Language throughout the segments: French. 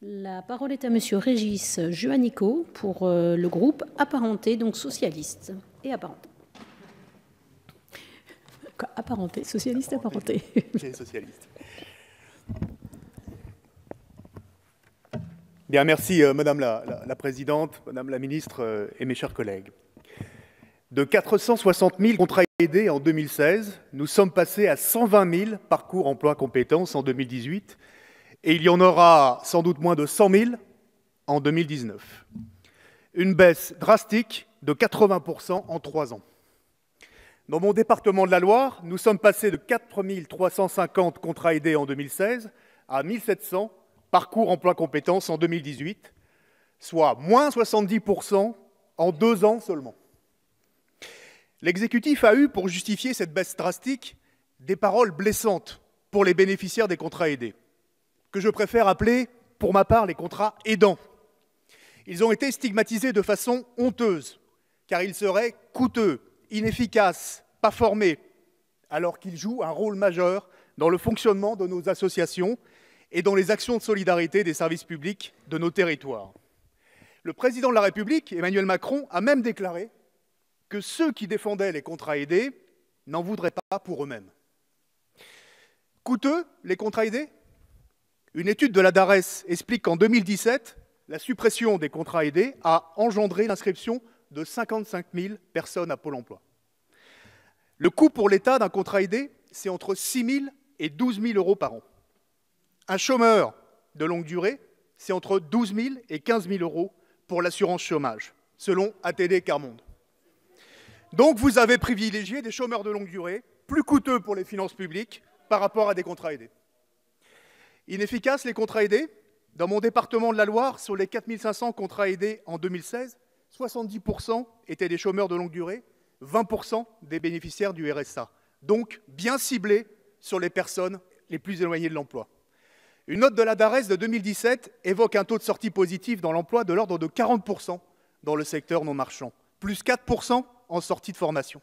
La parole est à Monsieur Régis Juanico pour le groupe apparenté, donc socialiste et apparenté. Apparenté, socialiste apparenté. Les socialistes. Bien, merci Madame la Présidente, Madame la Ministre et mes chers collègues. De 460 000 contrats aidés en 2016, nous sommes passés à 120 000 parcours emploi compétences en 2018 et il y en aura sans doute moins de 100 000 en 2019. Une baisse drastique de 80% en 3 ans. Dans mon département de la Loire, nous sommes passés de 4 350 contrats aidés en 2016 à 1 700 parcours emploi compétences en 2018, soit moins 70% en 2 ans seulement. L'exécutif a eu, pour justifier cette baisse drastique, des paroles blessantes pour les bénéficiaires des contrats aidés, que je préfère appeler, pour ma part, les contrats aidants. Ils ont été stigmatisés de façon honteuse, car ils seraient coûteux, inefficaces, pas formés, alors qu'ils jouent un rôle majeur dans le fonctionnement de nos associations et dans les actions de solidarité des services publics de nos territoires. Le président de la République, Emmanuel Macron, a même déclaré que ceux qui défendaient les contrats aidés n'en voudraient pas pour eux-mêmes. Coûteux, les contrats aidés ? Une étude de la DARES explique qu'en 2017, la suppression des contrats aidés a engendré l'inscription de 55 000 personnes à Pôle emploi. Le coût pour l'État d'un contrat aidé, c'est entre 6 000 et 12 000 euros par an. Un chômeur de longue durée, c'est entre 12 000 et 15 000 euros pour l'assurance chômage, selon ATD Quart Monde. Donc vous avez privilégié des chômeurs de longue durée, plus coûteux pour les finances publiques par rapport à des contrats aidés. Inefficaces les contrats aidés ? Dans mon département de la Loire, sur les 4 500 contrats aidés en 2016, 70% étaient des chômeurs de longue durée, 20% des bénéficiaires du RSA. Donc bien ciblés sur les personnes les plus éloignées de l'emploi. Une note de la DARES de 2017 évoque un taux de sortie positif dans l'emploi de l'ordre de 40% dans le secteur non marchand, plus 4% en sortie de formation.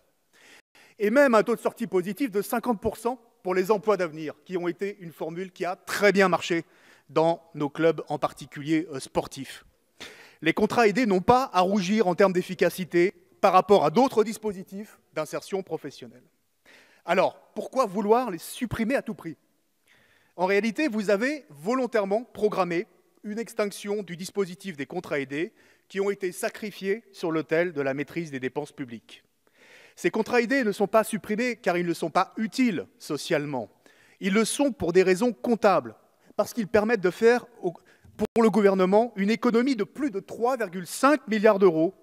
Et même un taux de sortie positif de 50% pour les emplois d'avenir, qui ont été une formule qui a très bien marché dans nos clubs, en particulier sportifs. Les contrats aidés n'ont pas à rougir en termes d'efficacité par rapport à d'autres dispositifs d'insertion professionnelle. Alors, pourquoi vouloir les supprimer à tout prix ? En réalité, vous avez volontairement programmé une extinction du dispositif des contrats aidés qui ont été sacrifiés sur l'autel de la maîtrise des dépenses publiques. Ces contrats aidés ne sont pas supprimés car ils ne sont pas utiles socialement. Ils le sont pour des raisons comptables, parce qu'ils permettent de faire, pour le gouvernement, une économie de plus de 3,5 milliards d'euros,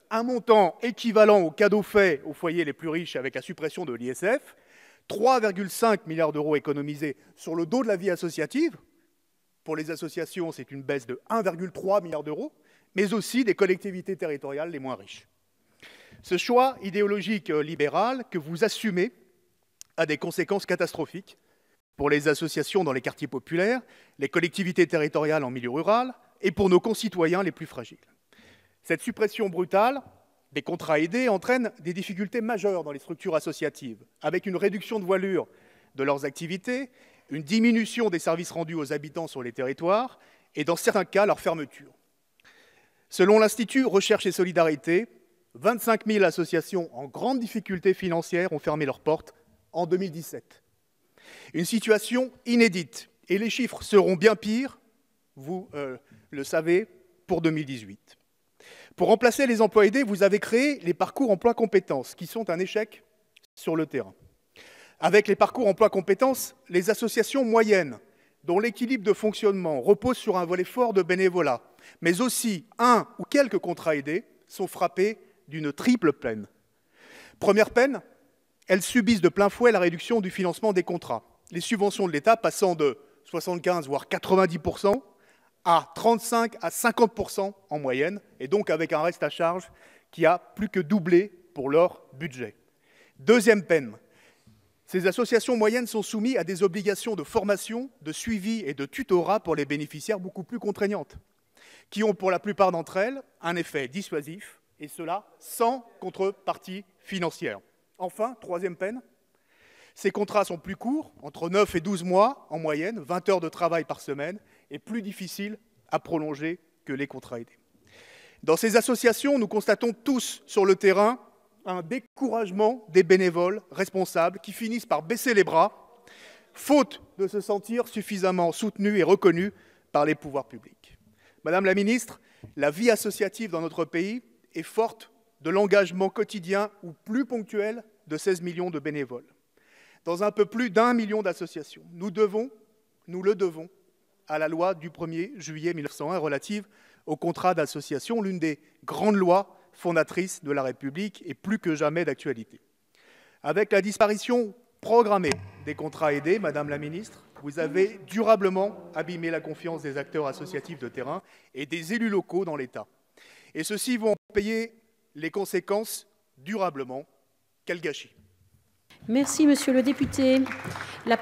un montant équivalent aux cadeaux faits aux foyers les plus riches avec la suppression de l'ISF, 3,5 milliards d'euros économisés sur le dos de la vie associative. Pour les associations, c'est une baisse de 1,3 milliard d'euros, mais aussi des collectivités territoriales les moins riches. Ce choix idéologique libéral que vous assumez a des conséquences catastrophiques pour les associations dans les quartiers populaires, les collectivités territoriales en milieu rural et pour nos concitoyens les plus fragiles. Cette suppression brutale des contrats aidés entraîne des difficultés majeures dans les structures associatives, avec une réduction de voilure de leurs activités, une diminution des services rendus aux habitants sur les territoires et, dans certains cas, leur fermeture. Selon l'Institut Recherche et Solidarité, 25 000 associations en grande difficulté financière ont fermé leurs portes en 2017. Une situation inédite, et les chiffres seront bien pires, vous le savez, pour 2018. Pour remplacer les emplois aidés, vous avez créé les parcours emploi compétences, qui sont un échec sur le terrain. Avec les parcours emploi compétences, les associations moyennes, dont l'équilibre de fonctionnement repose sur un volet fort de bénévolat, mais aussi un ou quelques contrats aidés, sont frappées d'une triple peine. Première peine, elles subissent de plein fouet la réduction du financement des contrats, les subventions de l'État passant de 75 voire 90% à 35 à 50% en moyenne, et donc avec un reste à charge qui a plus que doublé pour leur budget. Deuxième peine, ces associations moyennes sont soumises à des obligations de formation, de suivi et de tutorat pour les bénéficiaires beaucoup plus contraignantes, qui ont pour la plupart d'entre elles un effet dissuasif, et cela sans contrepartie financière. Enfin, troisième peine, ces contrats sont plus courts, entre 9 et 12 mois en moyenne, 20 heures de travail par semaine, et plus difficiles à prolonger que les contrats aidés. Dans ces associations, nous constatons tous sur le terrain un découragement des bénévoles responsables qui finissent par baisser les bras, faute de se sentir suffisamment soutenus et reconnus par les pouvoirs publics. Madame la ministre, la vie associative dans notre pays est forte de l'engagement quotidien ou plus ponctuel de 16 millions de bénévoles. Dans un peu plus d'1 million d'associations, nous le devons à la loi du 1er juillet 1901 relative au contrat d'association, l'une des grandes lois fondatrices de la République et plus que jamais d'actualité. Avec la disparition programmée des contrats aidés, Madame la ministre, vous avez durablement abîmé la confiance des acteurs associatifs de terrain et des élus locaux dans l'État. Et ceux-ci vont en payer les conséquences durablement. Quel gâchis! Merci, monsieur le député. La